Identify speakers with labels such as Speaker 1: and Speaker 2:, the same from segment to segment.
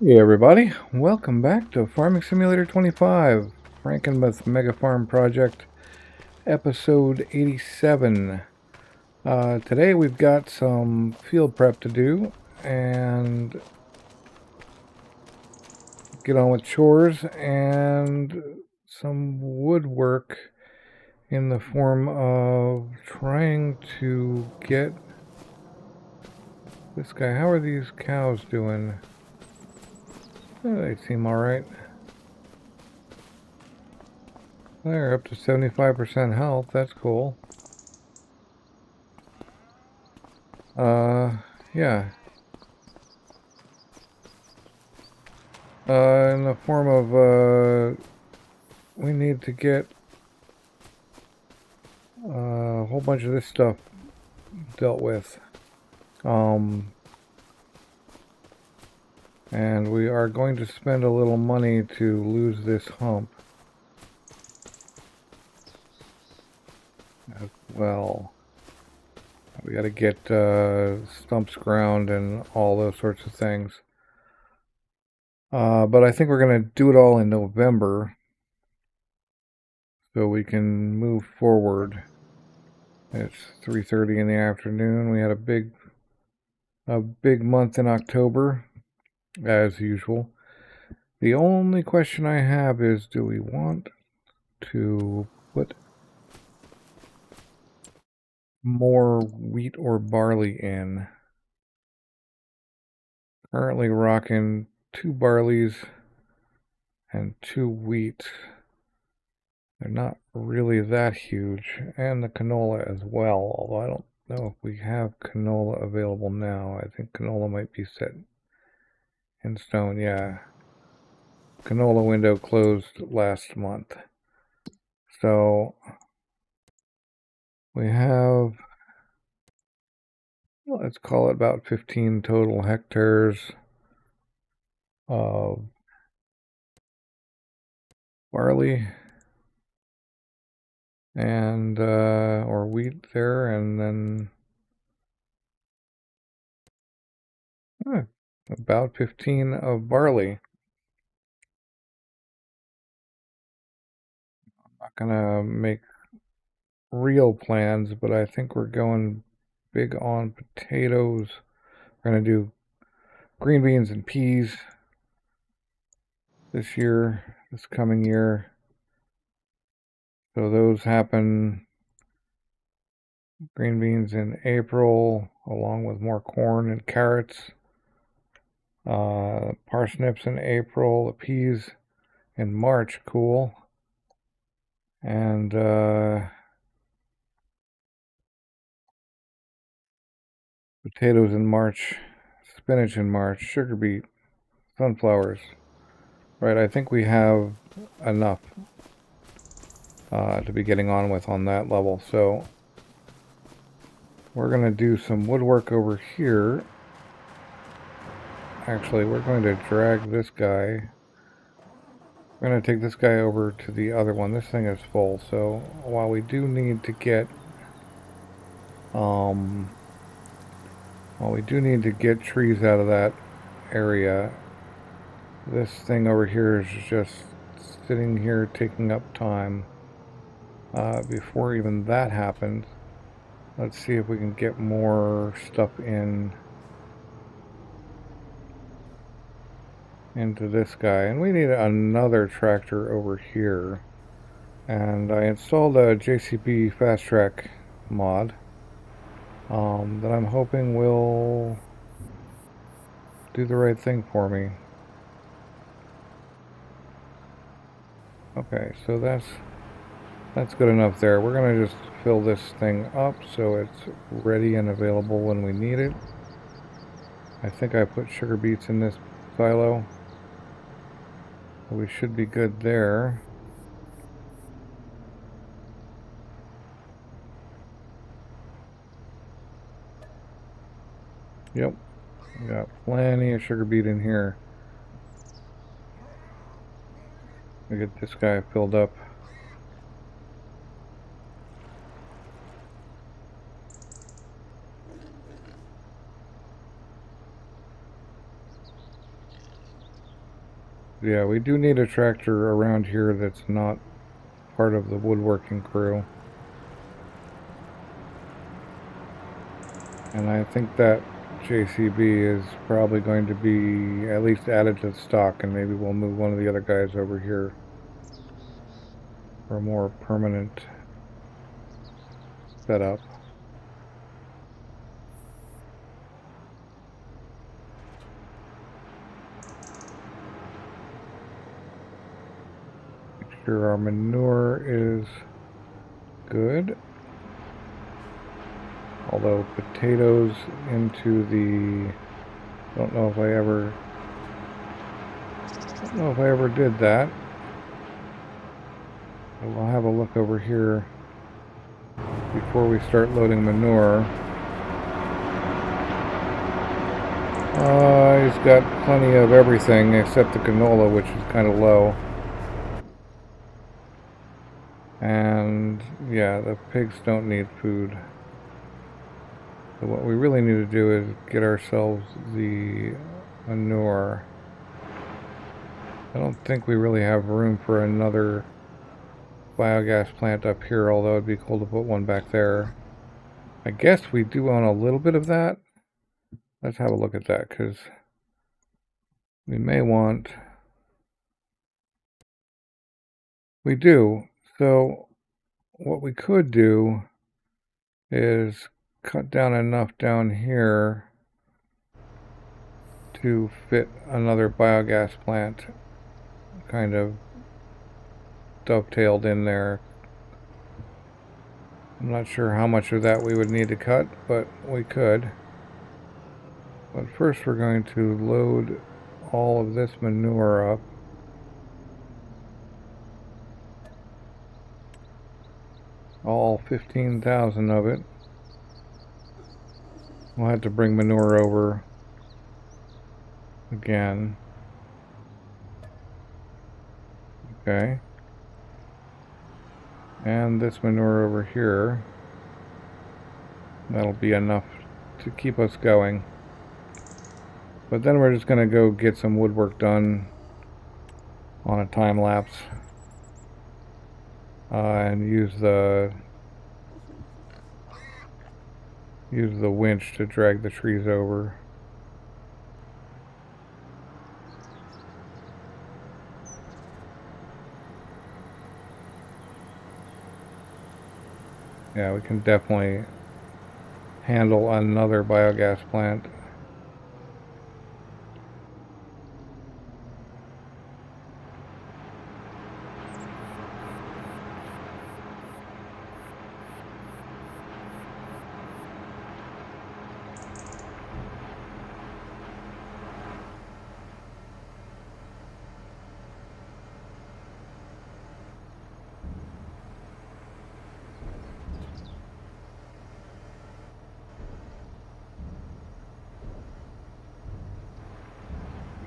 Speaker 1: Hey everybody, welcome back to Farming Simulator 25, Frankenmuth Mega Farm Project, episode 87. Today we've got some field prep to do and get on with chores and some woodwork in the form of trying to get this guy. How are these cows doing? They seem alright. They're up to 75% health, that's cool. Yeah. In the form of, we need to get a whole bunch of this stuff dealt with. And we are going to spend a little money to lose this hump as well. We got to get stumps ground and all those sorts of things. But I think we're going to do it all in November so we can move forward. It's 3:30 in the afternoon. We had a big month in October, as usual. The only question I have is, do we want to put more wheat or barley in? Currently rocking 2 barleys and 2 wheat. They're not really that huge, and the canola as well, although I don't know if we have canola available now. I think canola might be set in stone. Yeah, canola window closed last month, so we have, let's call it about 15 total hectares of barley and or wheat there, and then about 15 of barley. I'm not gonna make real plans, but I think we're going big on potatoes. We're gonna do green beans and peas this coming year. So those happen, green beans in April, along with more corn and carrots. Parsnips in April, the peas in March, cool. And potatoes in March, spinach in March, sugar beet, sunflowers. Right, I think we have enough to be getting on with on that level. So we're going to do some woodwork over here. Actually, we're going to drag this guy. We're going to take this guy over to the other one. This thing is full, so while we do need to get trees out of that area, this thing over here is just sitting here taking up time. Before even that happens, let's see if we can get more stuff into this guy. And we need another tractor over here. And I installed a JCB Fast Track mod that I'm hoping will do the right thing for me. Okay, so that's good enough there. We're gonna just fill this thing up so it's ready and available when we need it. I think I put sugar beets in this silo, so we should be good there. Yep, we got plenty of sugar beet in here. We get this guy filled up. Yeah, we do need a tractor around here that's not part of the woodworking crew. And I think that JCB is probably going to be at least added to the stock, and maybe we'll move one of the other guys over here for a more permanent setup. Make sure our manure is good. Although potatoes into the... don't know if I ever did that. We'll have a look over here before we start loading manure. He's got plenty of everything except the canola, which is kind of low. And yeah, the pigs don't need food. So what we really need to do is get ourselves the manure. I don't think we really have room for another biogas plant up here, although it'd be cool to put one back there. I guess we do own a little bit of that. Let's have a look at that, because we may want... we do. So what we could do is cut down enough down here to fit another biogas plant kind of dovetailed in there. I'm not sure how much of that we would need to cut, but we could. But first we're going to load all of this manure up. All 15,000 of it. We'll have to bring manure over again. Okay. And this manure over here. That'll be enough to keep us going. But then we're just going to go get some woodwork done on a time lapse. And use the winch to drag the trees over. Yeah, we can definitely handle another biogas plant.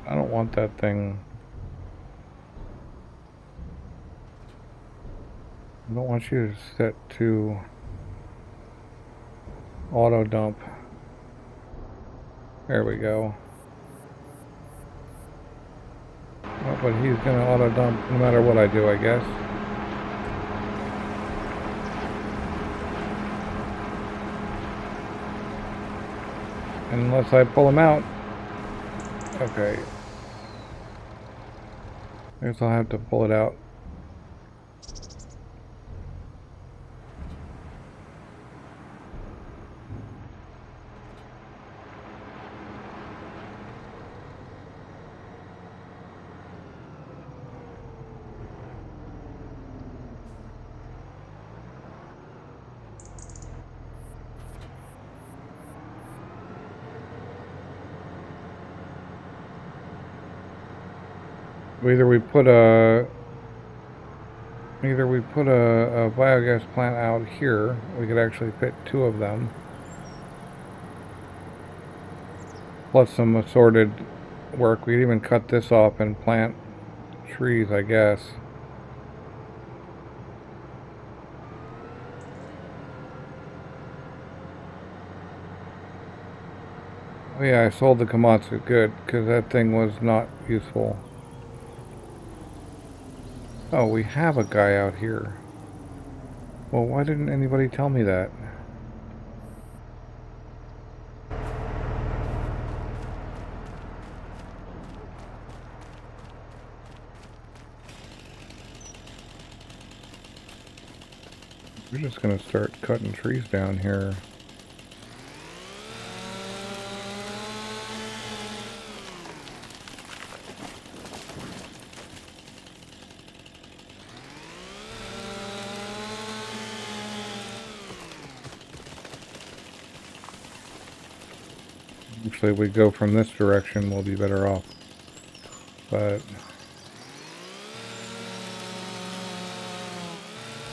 Speaker 1: I don't want that thing. I don't want you to set to auto dump. There we go. Oh, but he's gonna auto dump no matter what I do, I guess. Unless I pull him out. Okay. I guess I'll have to pull it out. Either we put a biogas plant out here. We could actually fit 2 of them. Plus some assorted work. We could even cut this off and plant trees, I guess. Oh yeah, I sold the Komatsu. Good, because that thing was not useful. Oh, we have a guy out here. Well, why didn't anybody tell me that? We're just gonna start cutting trees down here. Actually, if we go from this direction, we'll be better off. But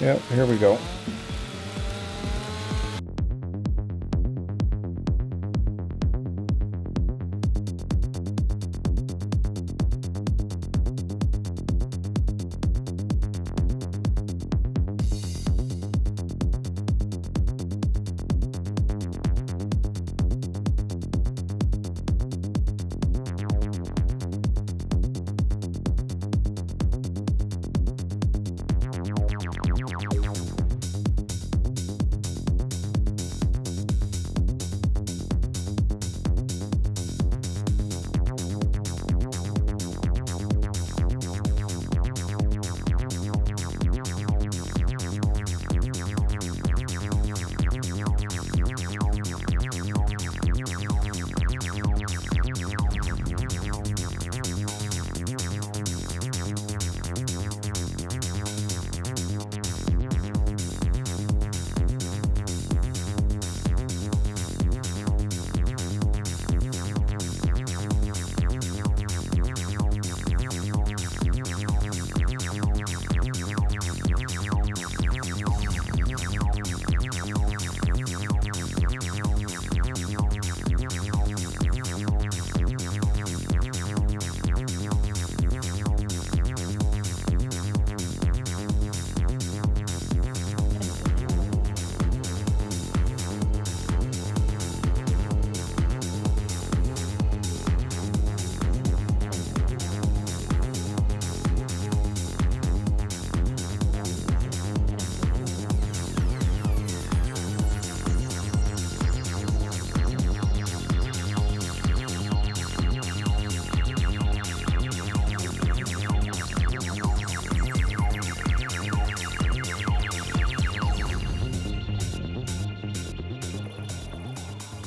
Speaker 1: yep, here we go.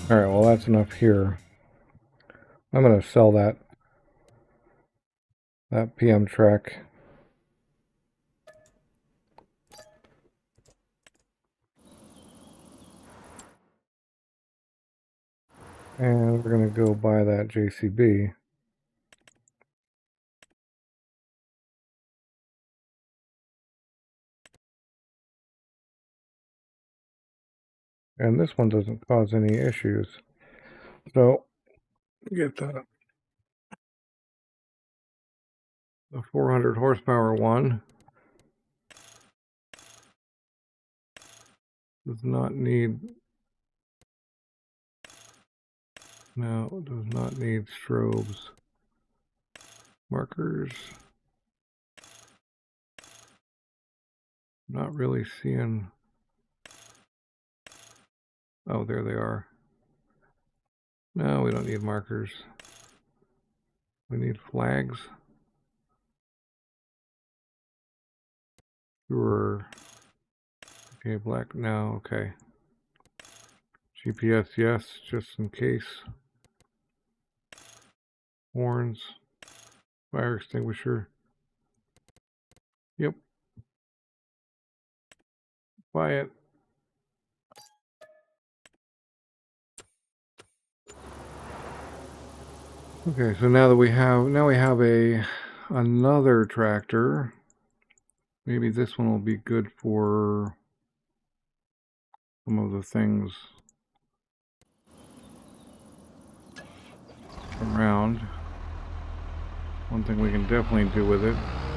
Speaker 1: Alright, well that's enough here. I'm going to sell that PM track. And we're going to go buy that JCB. And this one doesn't cause any issues. So, get the 400 horsepower one. Does not need, no, it does not need strobes. Markers. Not really seeing. Oh, there they are. No, we don't need markers. We need flags. Sure. Okay, black, no, okay. GPS, yes, just in case. Horns. Fire extinguisher. Yep. Buy it. Okay, so now we have another tractor. Maybe this one will be good for some of the things around. One thing we can definitely do with it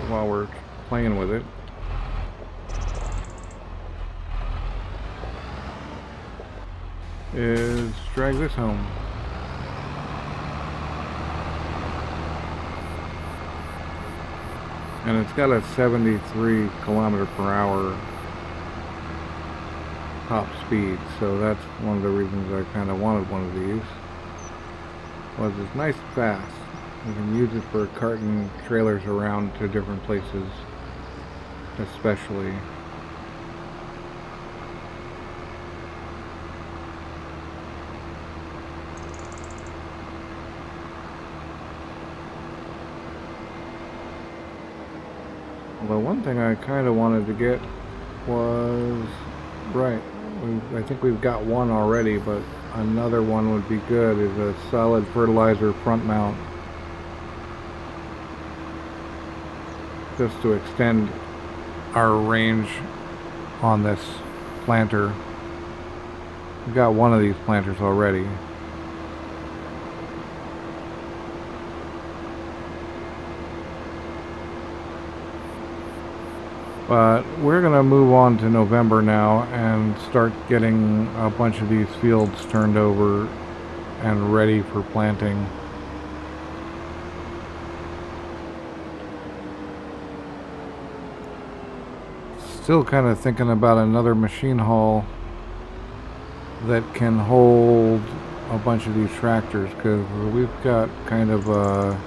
Speaker 1: while we're playing with it is drag this home. And it's got a 73 kilometer per hour top speed, so that's one of the reasons I kind of wanted one of these. Was it's nice and fast. You can use it for carting trailers around to different places, especially. Although one thing I kind of wanted to get was, right, I think we've got one already, but another one would be good, is a solid fertilizer front mount. Just to extend our range on this planter. We've got one of these planters already. But we're going to move on to November now and start getting a bunch of these fields turned over and ready for planting. Still kind of thinking about another machine haul that can hold a bunch of these tractors, because we've got kind of a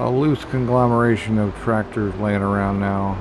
Speaker 1: loose conglomeration of tractors laying around now.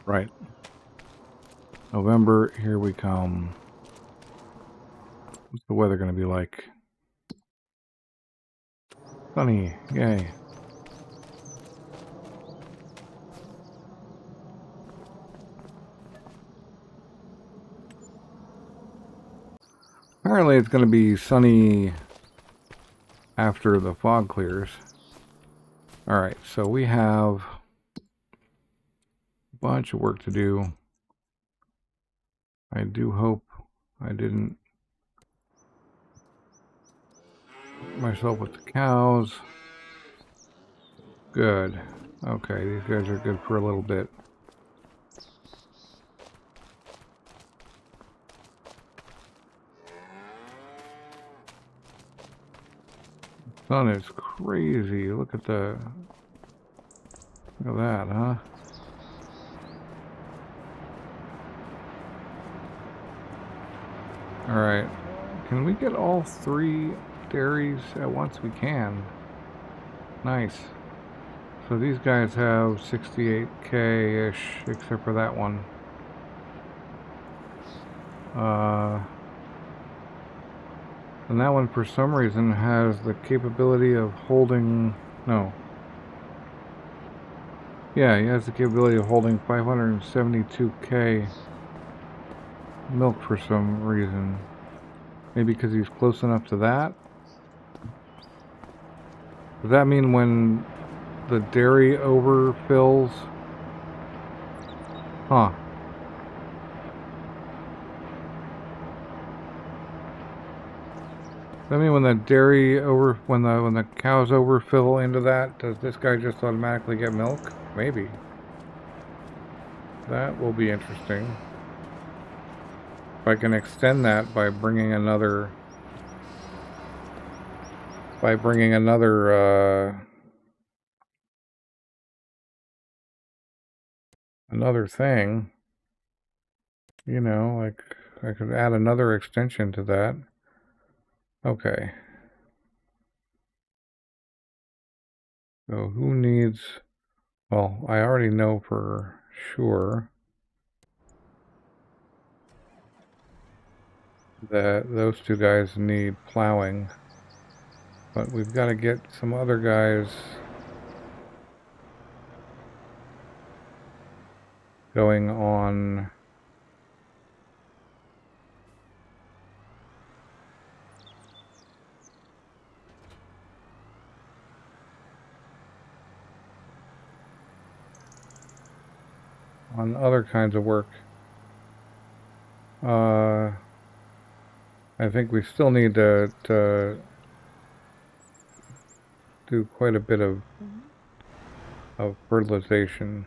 Speaker 1: Right. November, here we come. What's the weather going to be like? Sunny, yay. Apparently it's going to be sunny after the fog clears. Alright, so we have a bunch of work to do. I do hope I didn't myself with the cows. Good. Okay, these guys are good for a little bit. Sun is crazy. Look at that, huh? Alright. Can we get all 3 dairies at once? We can. Nice. So these guys have 68k-ish, except for that one. And that one, for some reason, has the capability of holding... No. Yeah, he has the capability of holding 572k milk for some reason. Maybe because he's close enough to that? Does that mean when the dairy overfills? Huh. Does that mean when the dairy when the cows overfill into that, does this guy just automatically get milk? Maybe. That will be interesting. If I can extend that by bringing another another thing, you know, like I could add another extension to that. Okay. So who needs, well, I already know for sure that those 2 guys need plowing, but we've got to get some other guys going on. on other kinds of work. I think we still need to do quite a bit of fertilization.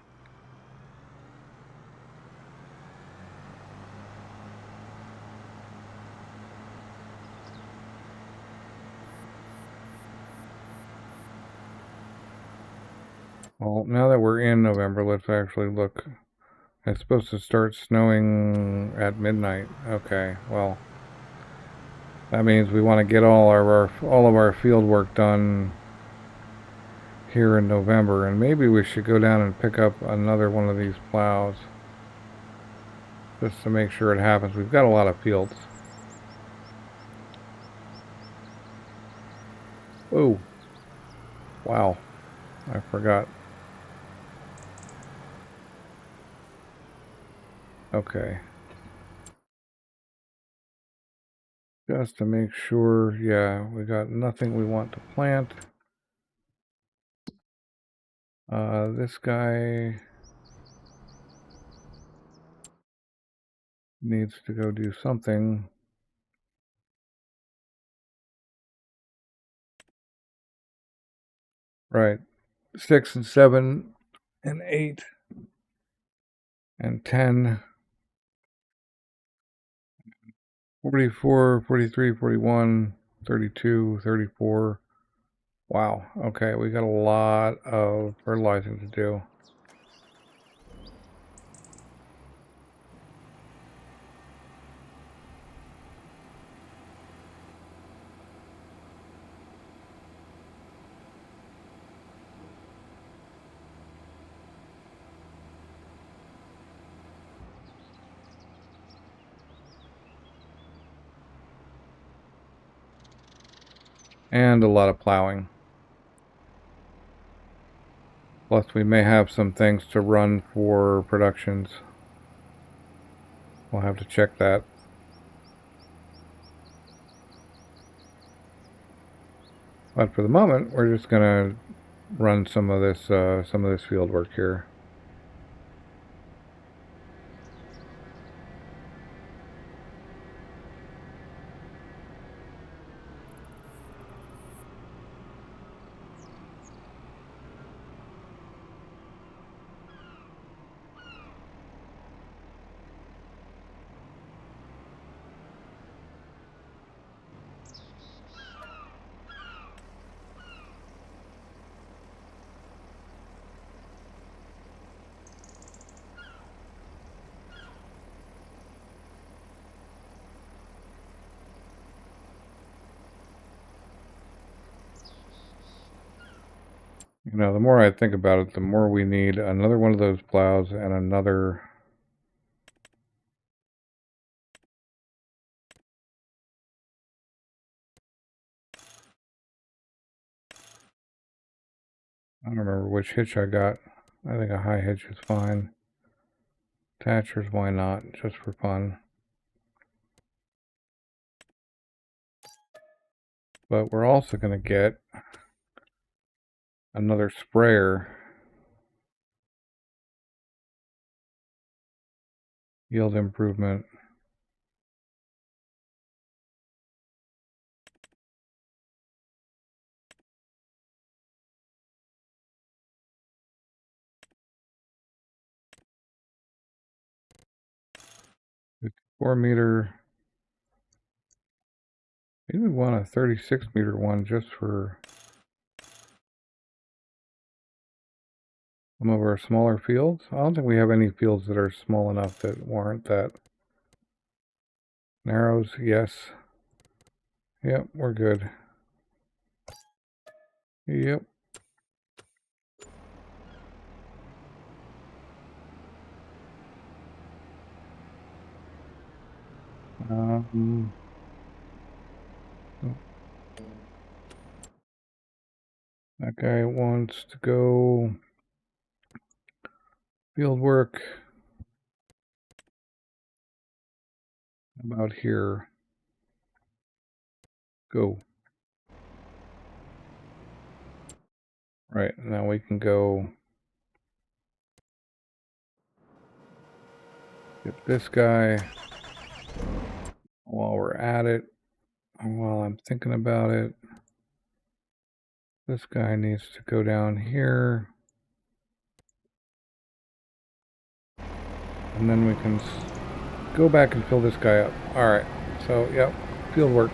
Speaker 1: Well, now that we're in November, let's actually look. It's supposed to start snowing at midnight. Okay, well, that means we want to get all of our field work done here in November, and maybe we should go down and pick up another one of these plows just to make sure it happens. We've got a lot of fields. Oh, wow, I forgot. Okay. Just to make sure, yeah, we got nothing we want to plant. This guy needs to go do something. Right. 6 and 7 and 8 and 10. 44, 43, 41, 32, 34. Wow. Okay, we got a lot of fertilizing to do. And a lot of plowing. Plus, we may have some things to run for productions. We'll have to check that. But for the moment, we're just gonna run some of this field work here. You know, the more I think about it, the more we need another one of those plows and another. I don't remember which hitch I got. I think a high hitch is fine. Attachers, why not? Just for fun. But we're also going to get another sprayer. Yield improvement. $4-meter. Maybe we want a 36-meter one just for some of our smaller fields. I don't think we have any fields that are small enough that warrant that. Narrows, yes. Yep, we're good. Yep. That guy wants to go field work about here. Go. Right, now we can go Get this guy while we're at it. While I'm thinking about it, this guy needs to go down here. And then we can go back and fill this guy up. Alright, so yep, field work.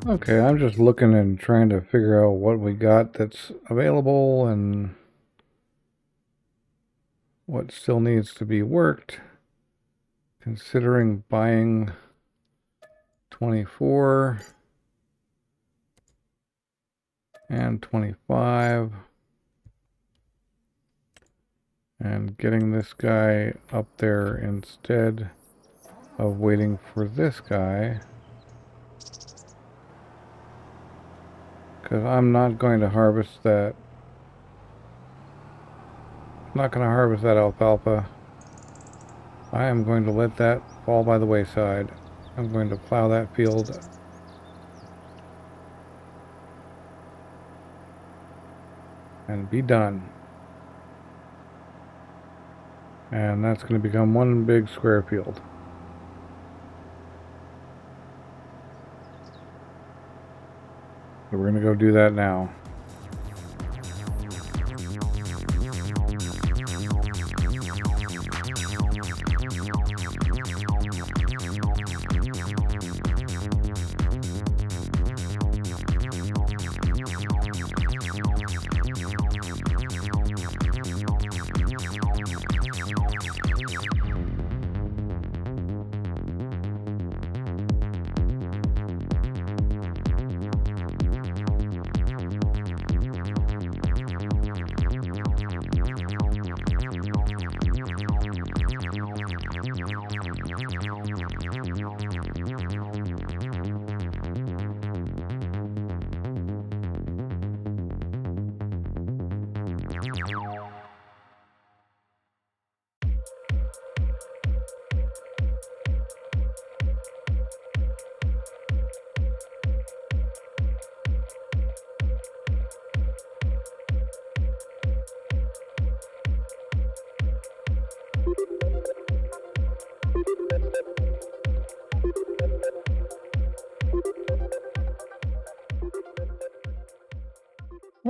Speaker 1: Okay, I'm just looking and trying to figure out what we got that's available and what still needs to be worked. Considering buying 24 and 25 and getting this guy up there instead of waiting for this guy. Because I'm not going to harvest that. I'm not going to harvest that alfalfa. I am going to let that fall by the wayside. I'm going to plow that field. And be done. And that's going to become one big square field. So we're going to go do that now.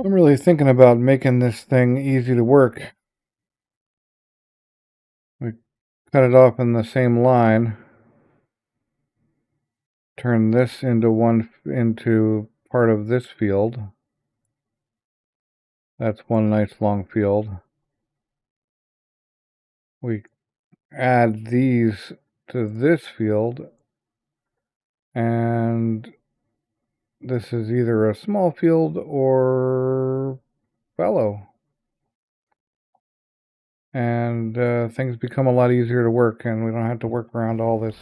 Speaker 1: I'm really thinking about making this thing easy to work. We cut it off in the same line. Turn this into part of this field. That's one nice long field. We add these to this field, and this is either a small field or fallow. And things become a lot easier to work, and we don't have to work around all this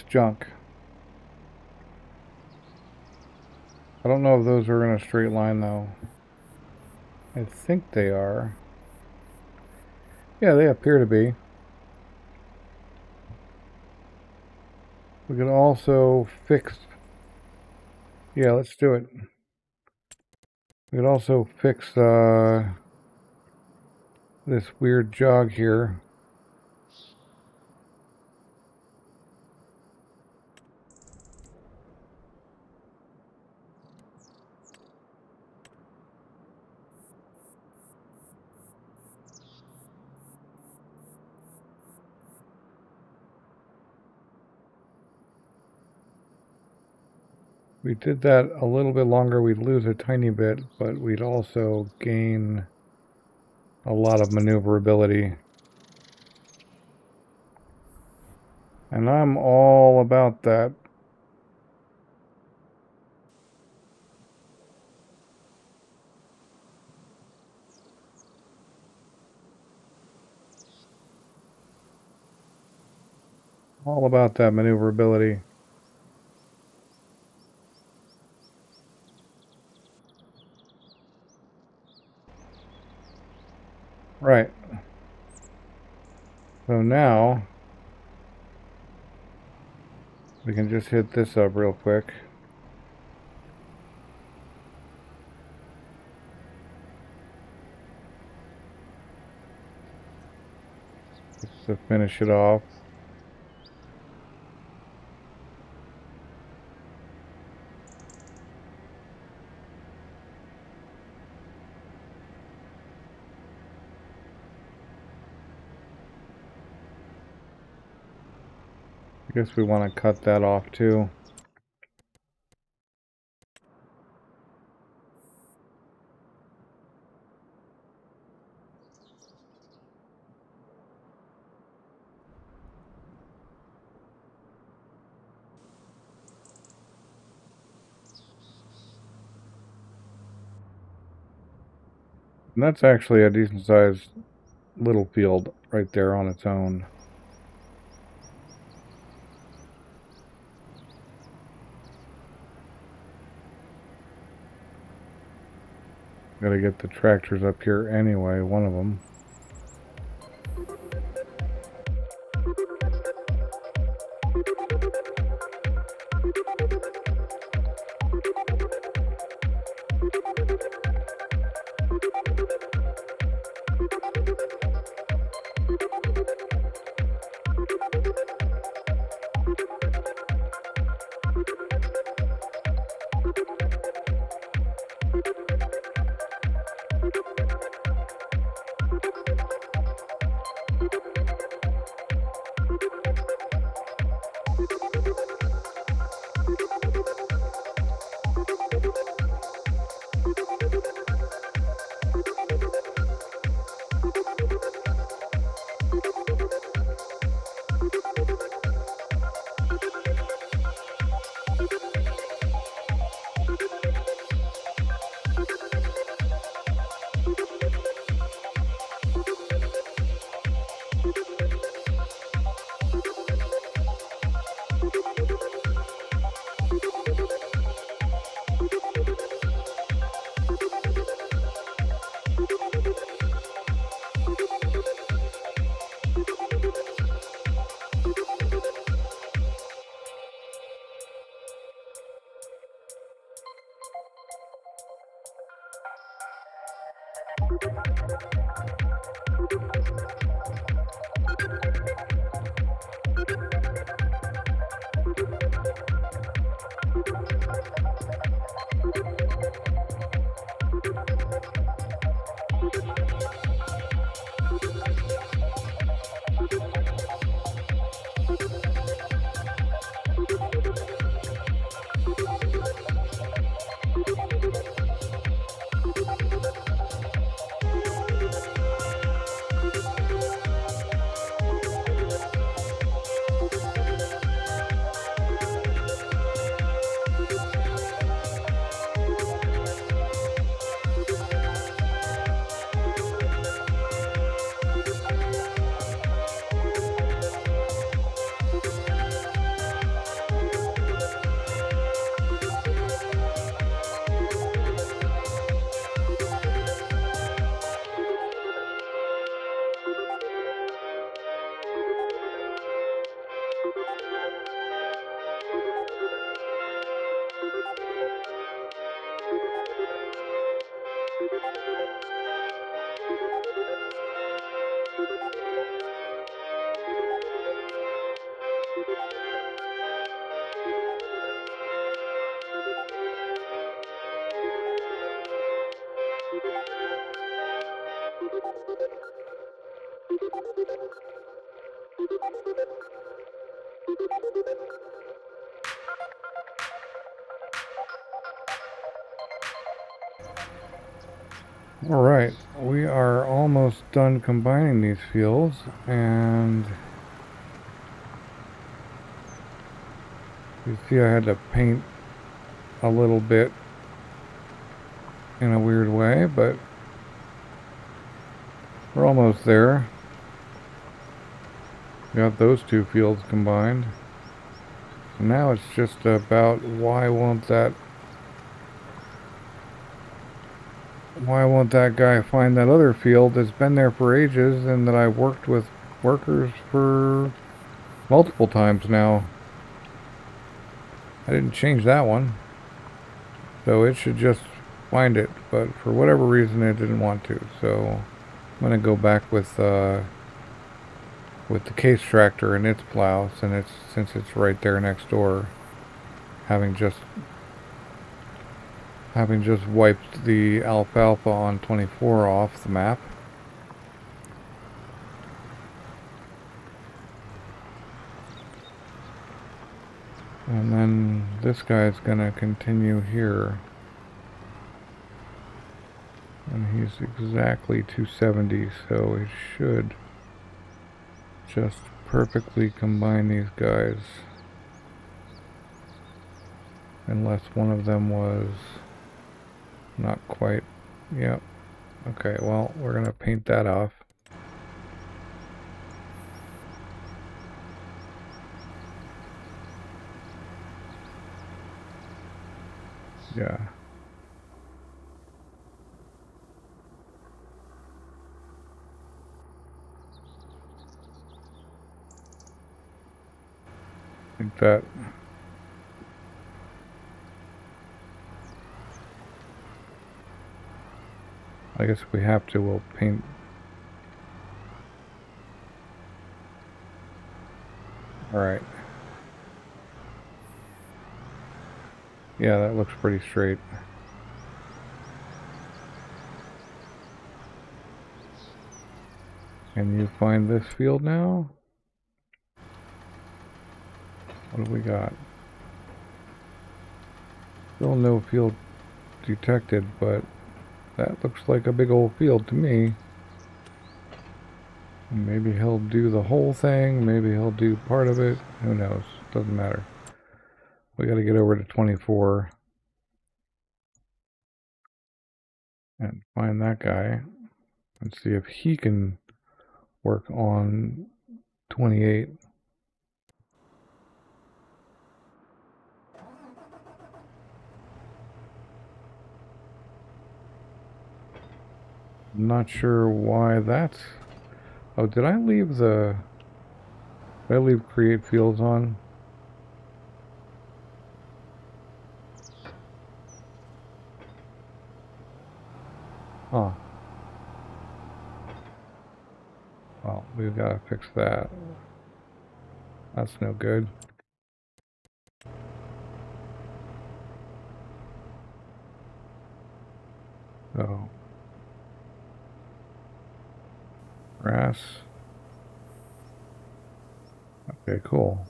Speaker 1: junk. I don't know if those are in a straight line though. I think they are. Yeah, they appear to be. We could also fix... Yeah, let's do it. We could also fix this weird jog here. We did that a little bit longer, we'd lose a tiny bit, but we'd also gain a lot of maneuverability. And I'm all about that. All about that maneuverability. Right. So now we can just hit this up real quick. Just to finish it off. I guess we want to cut that off too. And that's actually a decent sized little field right there on its own. Gotta get the tractors up here anyway, one of them. Alright, we are almost done combining these fields, and you see I had to paint a little bit in a weird way, but we're almost there. Got those two fields combined. Now it's just about why won't that guy find that other field that's been there for ages and that I worked with workers for multiple times now. I didn't change that one, so it should just find it, but for whatever reason it didn't want to. So I'm gonna go back with the case tractor and its plow, since it's right there next door, having just wiped the alfalfa on 24 off the map. And then this guy's gonna continue here. And he's exactly 270, so he should just perfectly combine these guys. Unless one of them was not quite. Yep. Okay, well, we're gonna paint that off. Yeah. Like that. I guess if we have to, we'll paint. Alright. Yeah, that looks pretty straight. Can you find this field now? What do we got? Still no field detected, but that looks like a big old field to me. Maybe he'll do the whole thing, maybe he'll do part of it, who knows, doesn't matter. We gotta get over to 24 and find that guy and see if he can work on 28. I'm not sure why that's... Oh, did I leave create fields on? Huh. Well, we've got to fix that. That's no good. So, grass. Okay, cool.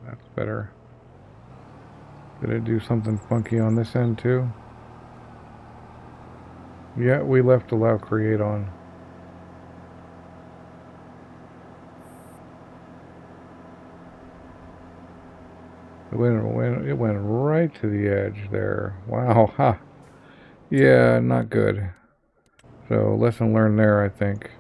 Speaker 1: That's better. Did it do something funky on this end too? Yeah, we left allow create on. It went right to the edge there. Wow, ha. Yeah, not good. So, lesson learned there, I think.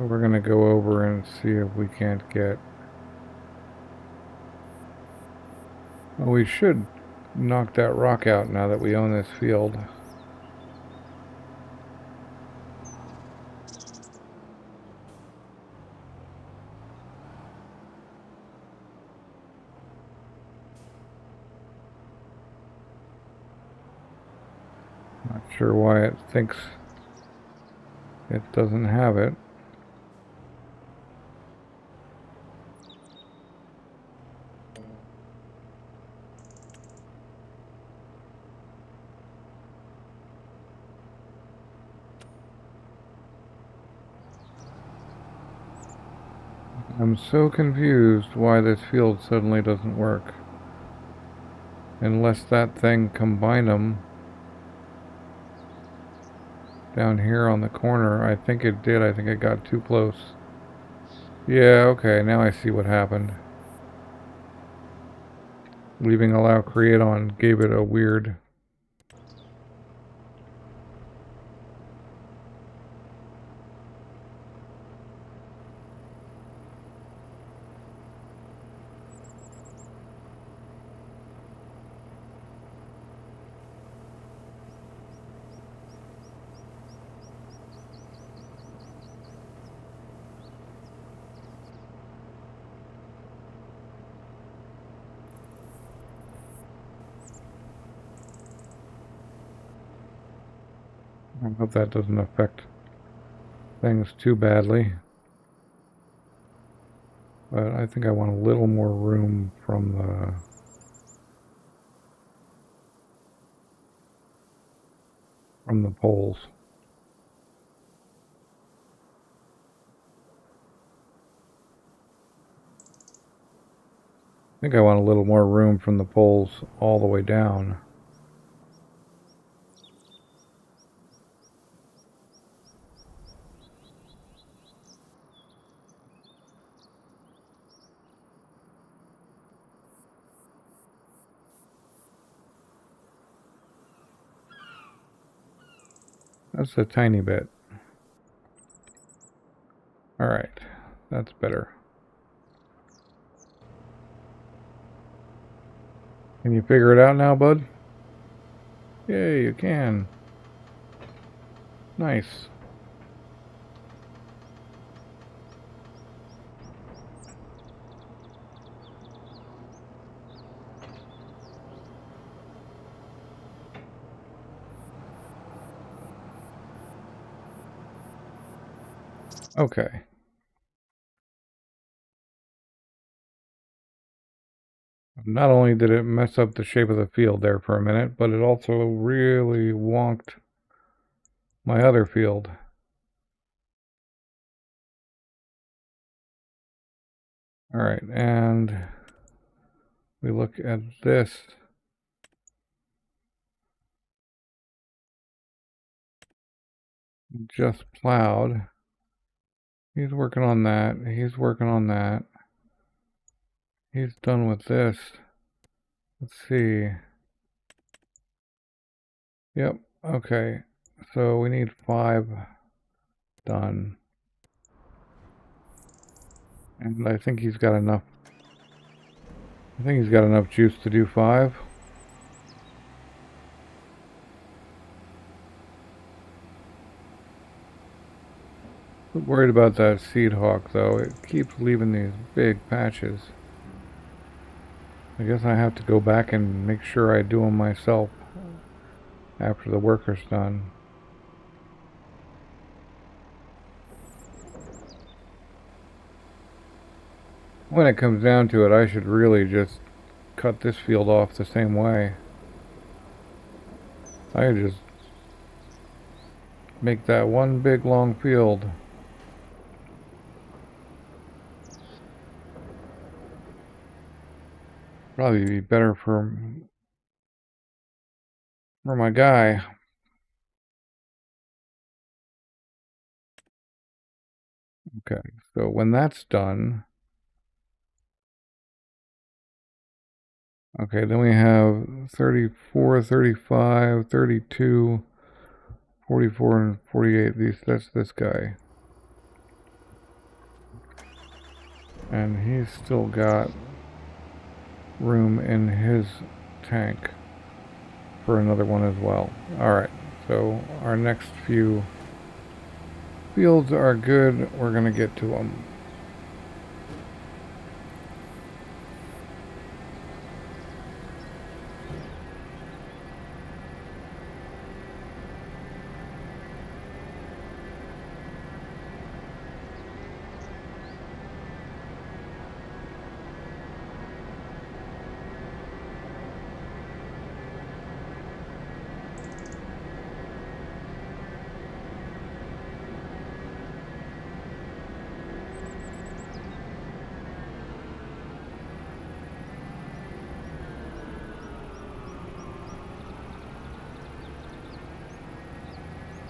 Speaker 1: We're gonna go over and see if we can't get Well, we should knock that rock out now that we own this field. Not sure why it thinks it doesn't have it. I'm so confused why this field suddenly doesn't work. Unless that thing combined them down here on the corner. I think it did. I think it got too close. Yeah, okay, now I see what happened. Leaving allow create on gave it a weird... I hope that doesn't affect things too badly. But I think I want a little more room from the poles. I think I want a little more room from the poles all the way down. That's a tiny bit. Alright, that's better. Can you figure it out now, bud? Yay, you can. Nice. Okay. Not only did it mess up the shape of the field there for a minute, but it also really wonked my other field. Alright, and we look at this. Just plowed. He's working on that. He's working on that. He's done with this. Let's see. Yep, okay. So we need 5 done. And I think he's got enough. I think he's got enough juice to do 5. I'm worried about that seed hawk though. It keeps leaving these big patches. I guess I have to go back and make sure I do them myself after the worker's done. When it comes down to it, I should really just cut this field off the same way. I could just make that one big long field. Probably be better for my guy. Okay, so when that's done, okay, then we have 34, 35, 32, 44, and 48. That's this guy. And he's still got room in his tank for another one as well. Alright, so our next few fields are good. We're going to get to them.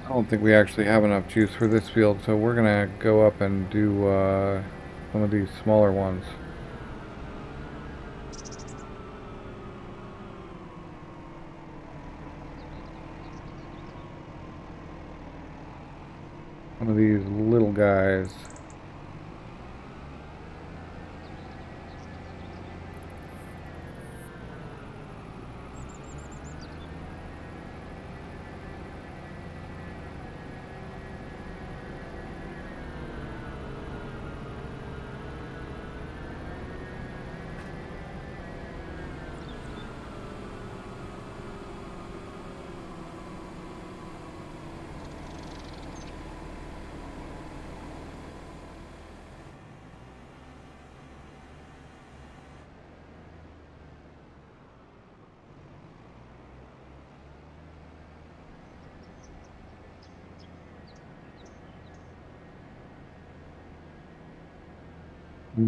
Speaker 1: I don't think we actually have enough juice for this field, so we're gonna go up and do some of these smaller ones. Some of these little guys.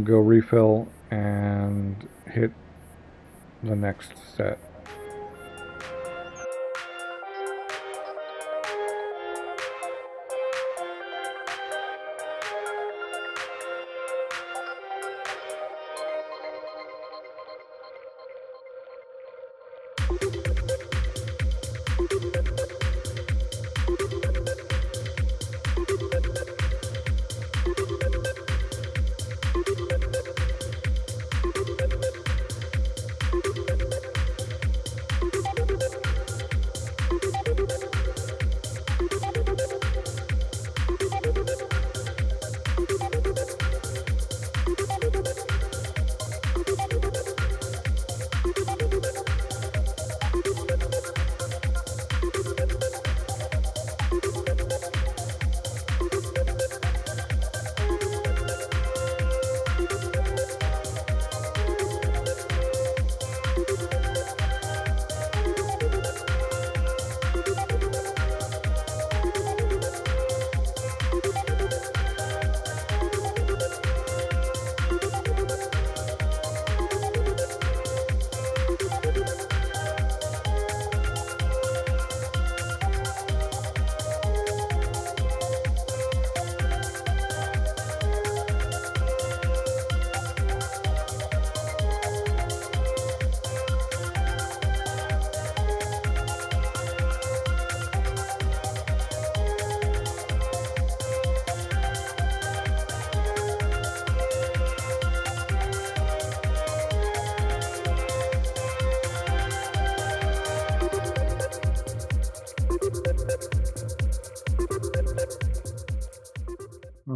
Speaker 1: Go refill and hit the next set.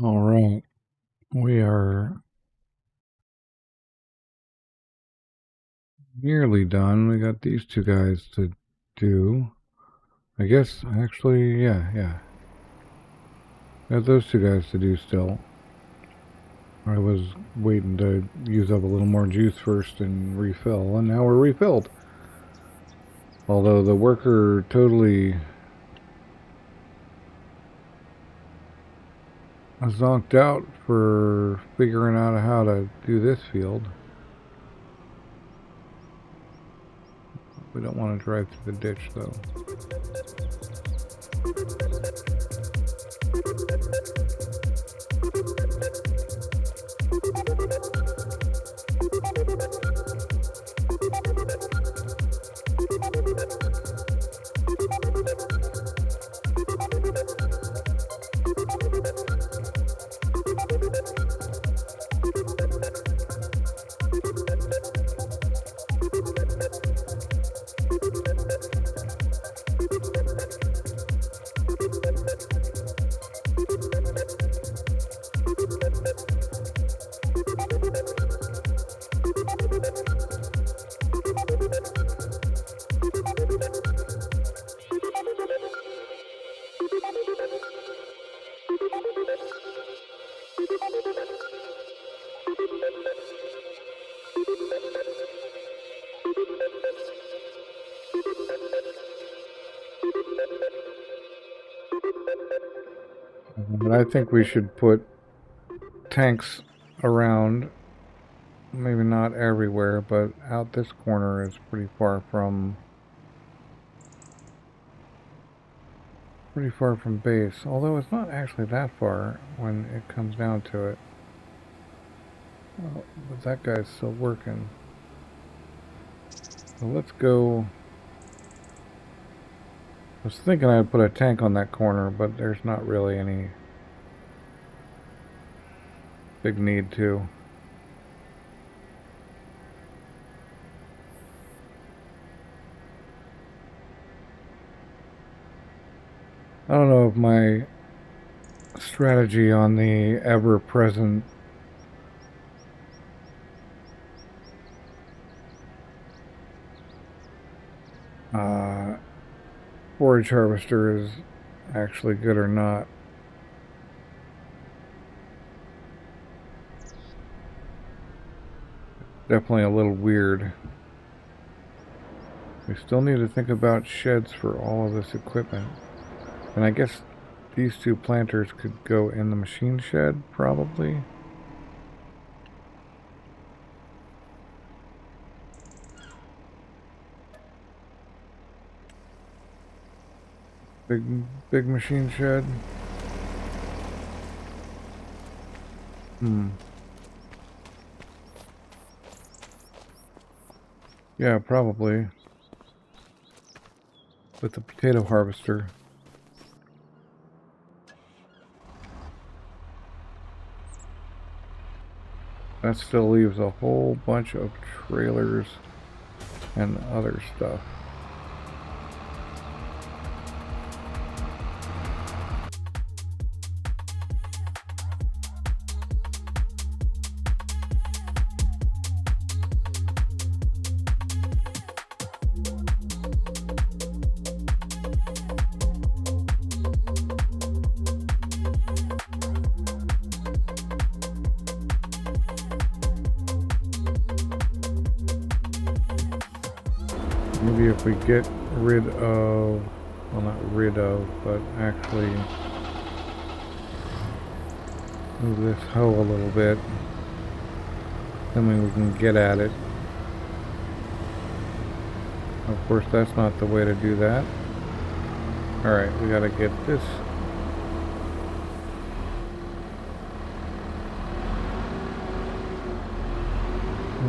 Speaker 1: All right, we are nearly done. We got these two guys to do. I guess, actually, yeah. Got those two guys to do still. I was waiting to use up a little more juice first and refill, and now we're refilled. Although the worker totally zonked out for figuring out how to do this field. We don't want to drive through the ditch though. But I think we should put tanks around, maybe not everywhere, but out this corner is pretty far from base, although it's not actually that far when it comes down to it. Oh, but that guy's still working. So let's go. I was thinking I'd put a tank on that corner, but there's not really any big need to. I don't know if my strategy on the ever-present forage harvester is actually good or not. Definitely a little weird. We still need to think about sheds for all of this equipment. And I guess these two planters could go in the machine shed, probably. Big machine shed. Yeah, probably. With the potato harvester. That still leaves a whole bunch of trailers and other stuff. Maybe if we get rid of, well, not rid of, but actually move this hoe a little bit, then we can get at it. Of course, that's not the way to do that. Alright, we gotta get this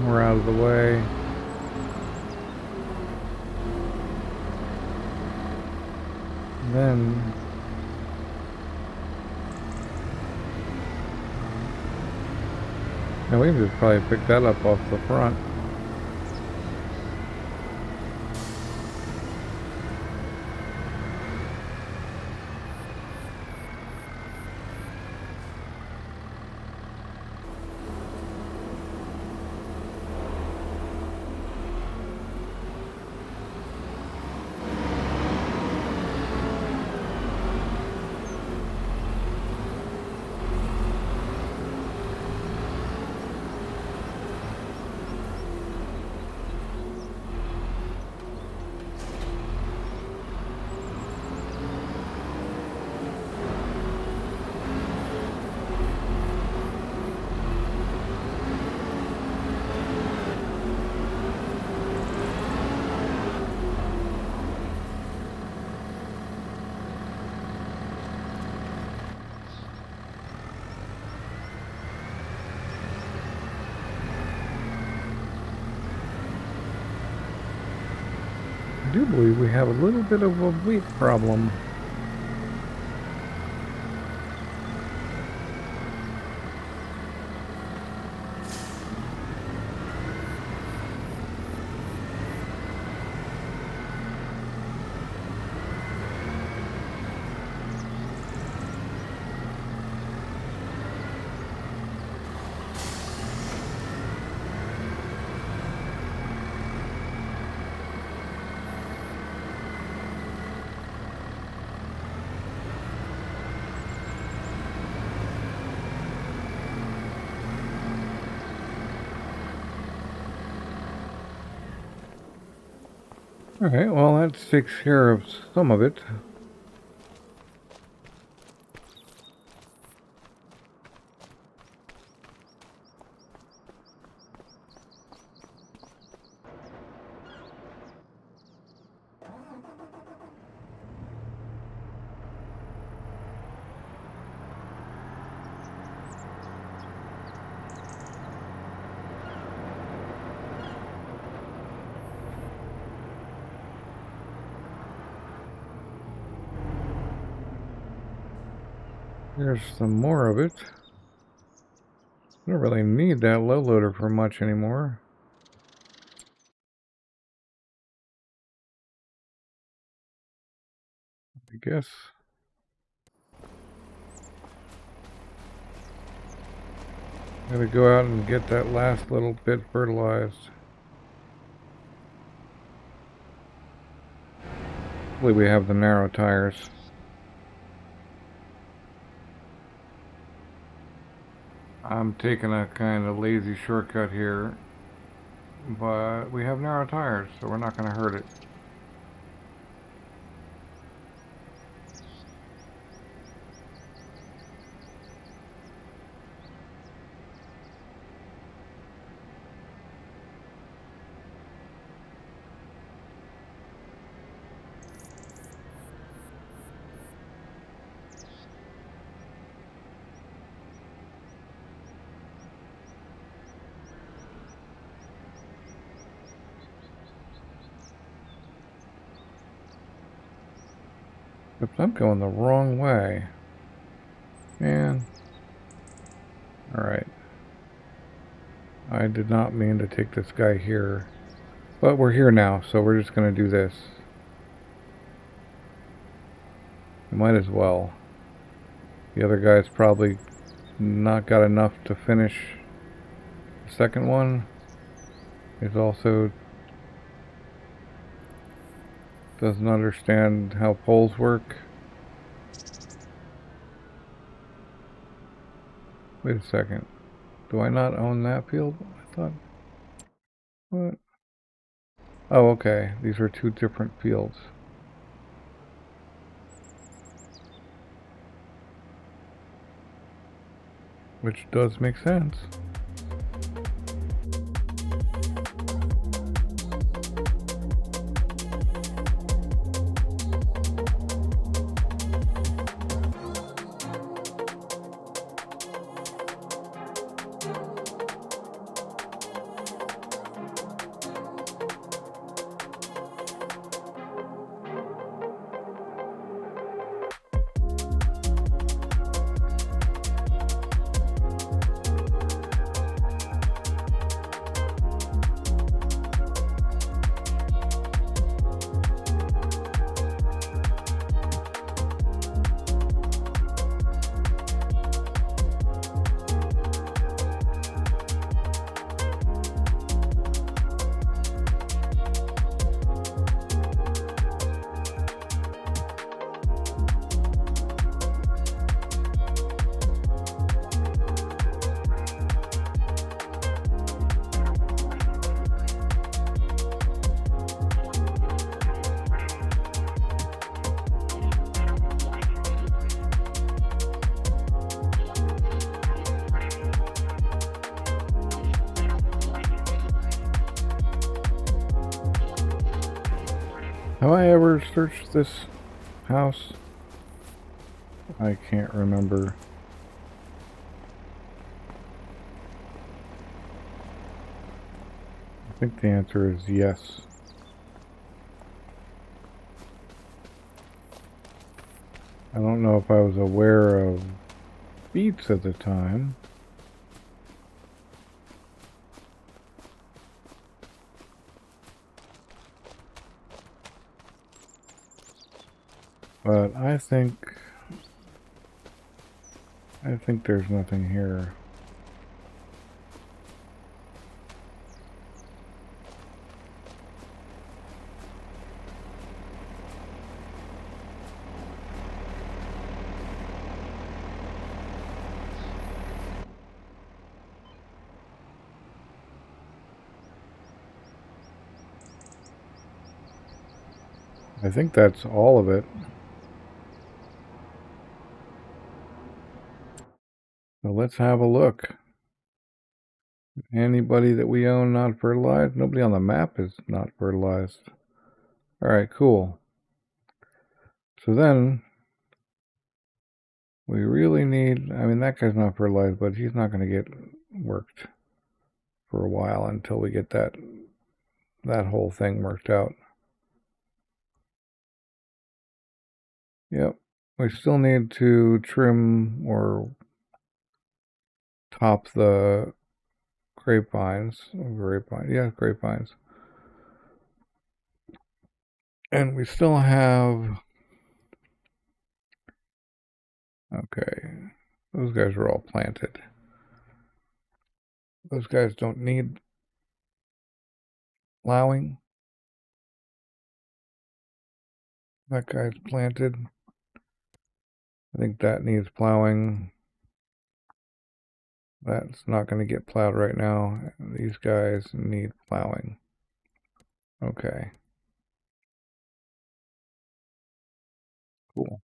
Speaker 1: more out of the way. Then now we can just probably pick that up off the front. I do believe we have a little bit of a wheat problem. Okay, well, that takes care of some of it. Here's some more of it. I don't really need that low loader for much anymore. I guess. Gotta go out and get that last little bit fertilized. Hopefully we have the narrow tires. I'm taking a kind of lazy shortcut here, but we have narrow tires, so we're not going to hurt it. Except I'm going the wrong way. Man. Alright. I did not mean to take this guy here. But we're here now, so we're just going to do this. We might as well. The other guy's probably not got enough to finish the second one. He's also doesn't understand how poles work. Wait a second. Do I not own that field? I thought... What? Oh, okay. These are two different fields. Which does make sense. Have I ever searched this house? I can't remember. I think the answer is yes. I don't know if I was aware of beets at the time. But I think there's nothing here. I think that's all of it. So let's have a look. Anybody that we own not fertilized? Nobody on the map is not fertilized. Alright, cool. So then, we really need, I mean, that guy's not fertilized, but he's not going to get worked for a while until we get that whole thing worked out. Yep. We still need to trim or top the grapevines. Grapevines. And we still have... Okay, those guys are all planted. Those guys don't need plowing. That guy's planted. I think that needs plowing. That's not going to get plowed right now. These guys need plowing. Okay. Cool.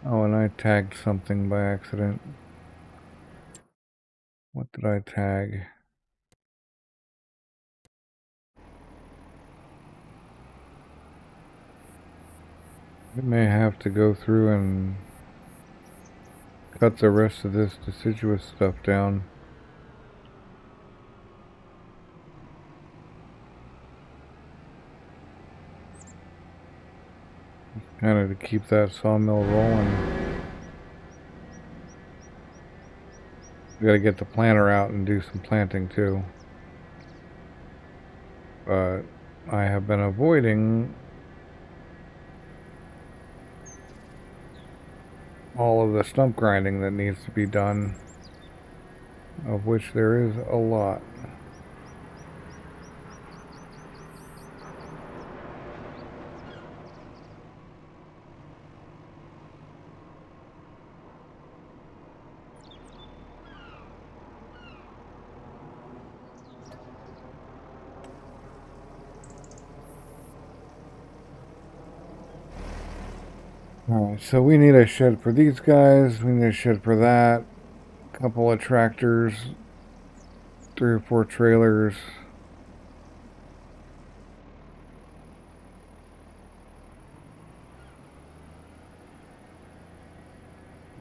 Speaker 1: Oh, and I tagged something by accident. What did I tag? I may have to go through and cut the rest of this deciduous stuff down. Kind of to keep that sawmill rolling. We gotta get the planter out and do some planting too. But I have been avoiding all of the stump grinding that needs to be done, of which there is a lot. Alright, so we need a shed for these guys, we need a shed for that, a couple of tractors, 3 or 4 trailers.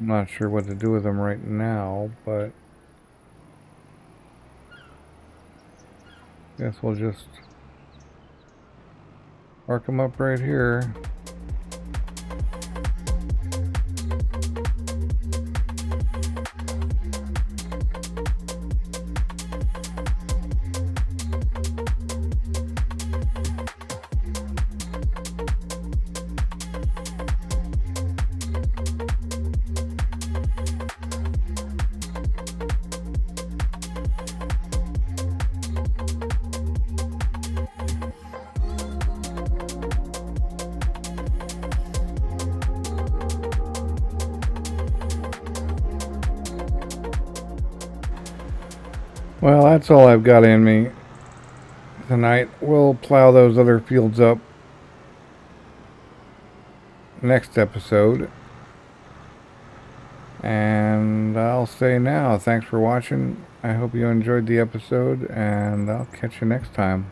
Speaker 1: I'm not sure what to do with them right now, but guess we'll just park them up right here. Well, that's all I've got in me tonight. We'll plow those other fields up next episode. And I'll say now, thanks for watching. I hope you enjoyed the episode, and I'll catch you next time.